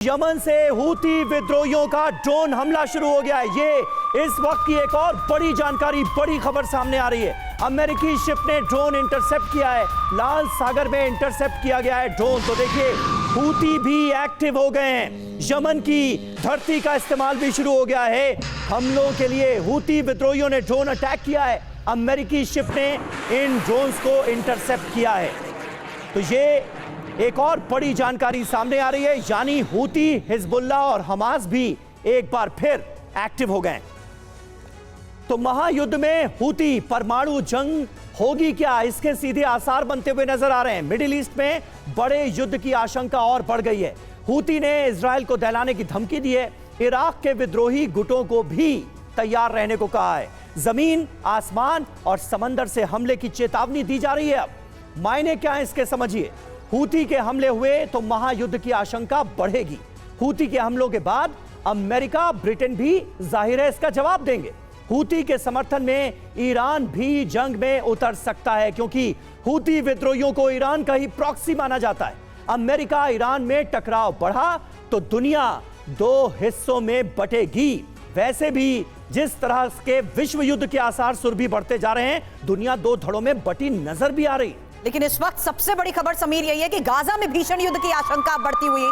Yemen से Houthi विद्रोहियों का ड्रोन हमला शुरू हो गया है। ये इस वक्त की एक और बड़ी जानकारी, बड़ी खबर सामने आ रही है। अमेरिकी शिप ने ड्रोन इंटरसेप्ट किया है, लाल सागर में इंटरसेप्ट किया गया है ड्रोन। तो देखिए, हूती भी एक्टिव हो गए हैं, यमन की धरती का इस्तेमाल भी शुरू हो गया है हमलों के लिए। हूती विद्रोहियों ने ड्रोन अटैक किया है, अमेरिकी शिप ने इन ड्रोन्स को इंटरसेप्ट किया है। तो ये एक और बड़ी जानकारी सामने आ रही है, यानी हूती, हिजबुल्लाह और हमास भी एक बार फिर एक्टिव हो गए। तो महायुद्ध में हूती परमाणु जंग होगी क्या, इसके सीधे आसार बनते हुए नजर आ रहे हैं। मिडिल ईस्ट में बड़े युद्ध की आशंका और बढ़ गई है। हूती ने इजराइल को दहलाने की धमकी दी है, इराक के विद्रोही गुटों को भी तैयार रहने को कहा है। जमीन, आसमान और समंदर से हमले की चेतावनी दी जा रही है। अब मायने क्या है इसके समझिए। हूती के हमले हुए तो महायुद्ध की आशंका बढ़ेगी। हूती के हमलों के बाद अमेरिका, ब्रिटेन भी जाहिर है इसका जवाब देंगे। हूती के समर्थन में ईरान भी जंग में उतर सकता है, क्योंकि हूती विद्रोहियों को ईरान का ही प्रॉक्सी माना जाता है। अमेरिका ईरान में टकराव बढ़ा तो दुनिया दो हिस्सों में बटेगी। वैसे भी जिस तरह के विश्व युद्ध के आसार सुरभि बढ़ते जा रहे हैं, दुनिया दो धड़ों में बटी नजर भी आ रही है। लेकिन इस वक्त सबसे बड़ी खबर समीर यही है कि गाजा में भीषण युद्ध की आशंका बढ़ती हुई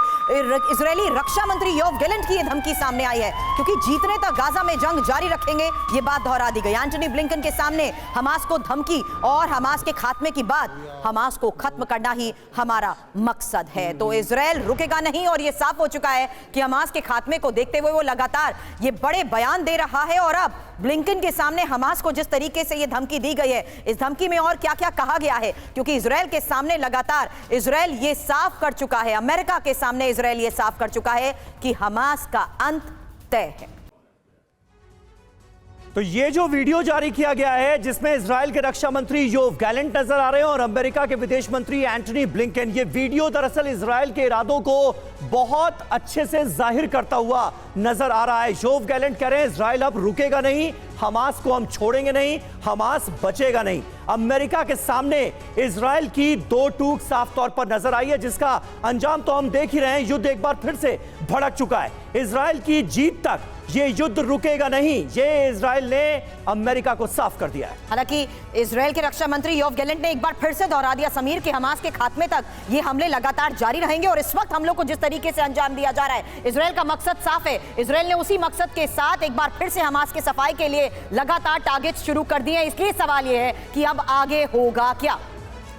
इजरायली रक्षा मंत्री योव गैलेंट की यह धमकी सामने आई है, क्योंकि जीतने तक गाजा में जंग जारी रखेंगे, ये बात दोहरा दी गई। एंटनी ब्लिंकन के सामने हमास को धमकी, और हमास के खात्मे की बात, हमास को खत्म करना ही हमारा मकसद है। तो इजरायल रुकेगा नहीं, और यह साफ हो चुका है कि हमास के खात्मे को देखते हुए वो लगातार ये बड़े बयान दे रहा है। और अब ब्लिंकन के सामने हमास को जिस तरीके से यह धमकी दी गई है, इस धमकी में और क्या क्या कहा गया है, क्योंकि इजरायल के सामने लगातार इजरायल ये साफ कर चुका है, अमेरिका के सामने इजरायल ये साफ कर चुका है कि हमास का अंत तय है। तो ये जो वीडियो जारी किया गया है, जिसमें इजरायल के रक्षा मंत्री योव गैलेंट नजर आ रहे हैं और अमेरिका के विदेश मंत्री एंटनी ब्लिंकन, ये वीडियो दरअसल इजरायल के इरादों को बहुत अच्छे से जाहिर करता हुआ नजर आ रहा है। योव गैलेंट कह रहे हैं इजरायल अब रुकेगा नहीं, हमास को हम छोड़ेंगे नहीं, हमास बचेगा नहीं। अमेरिका के सामने इजरायल की दो टूक साफ तौर पर नजर आई है, जिसका अंजाम तो हम देख ही रहे हैं। युद्ध एक बार फिर से भड़क चुका है। इजरायल की जीत तक ये युद्ध रुकेगा नहीं, ये इजरायल ने अमेरिका को साफ कर दिया है। हालांकि इजरायल के रक्षा मंत्री योव गैलेंट ने एक बार फिर से दोहरा दिया समीर कि हमास के खात्मे तक ये हमले लगातार जारी रहेंगे। और इस वक्त हमलों को जिस तरीके से अंजाम दिया जा रहा है, इजरायल का मकसद साफ है। इजरायल ने उसी मकसद के साथ एक बार फिर से हमास की सफाई के लिए लगातार टारगेट्स शुरू कर दिए हैं। इसलिए सवाल यह है कि अब आगे होगा क्या।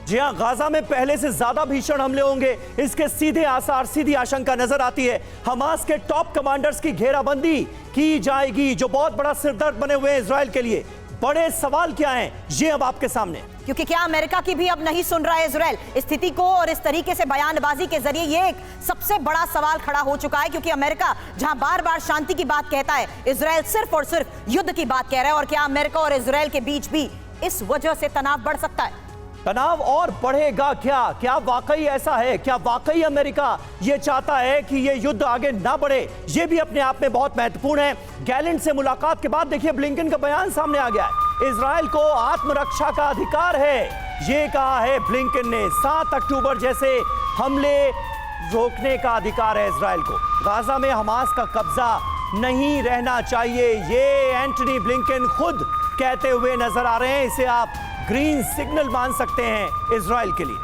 जी हां, गाजा में पहले से ज्यादा भीषण हमले होंगे, इसके सीधे आसार, सीधी आशंका नजर आती है। हमास के टॉप कमांडर्स की घेराबंदी की जाएगी, जो बहुत बड़ा सिरदर्द बने हुए हैं इजरायल के लिए। बड़े सवाल क्या हैं, ये अब आपके सामने, क्योंकि क्या अमेरिका की भी अब नहीं सुन रहा है इजरायल स्थिति को, और इस तरीके से बयानबाजी के जरिए ये एक सबसे बड़ा सवाल खड़ा हो चुका है। क्योंकि अमेरिका जहां बार बार शांति की बात कहता है, इजरायल सिर्फ और सिर्फ युद्ध की बात कह रहा है। और क्या अमेरिका और इजरायल के बीच भी इस वजह से तनाव बढ़ सकता है? तनाव और बढ़ेगा क्या? क्या वाकई ऐसा है? क्या वाकई अमेरिका ये चाहता है कि ये युद्ध आगे ना बढ़े? ये भी अपने आप में बहुत महत्वपूर्ण है। गैलेंट से मुलाकात के बाद देखिए ब्लिंकन का बयान सामने आ गया है। इजरायल को आत्मरक्षा का अधिकार है, ये कहा है ब्लिंकन ने। 7 अक्टूबर जैसे हमले रोकने का अधिकार है इजरायल को। गाजा में हमास का कब्जा नहीं रहना चाहिए, ये एंटनी ब्लिंकन खुद कहते हुए नजर आ रहे हैं। इसे आप ग्रीन सिग्नल मान सकते हैं इजरायल के लिए।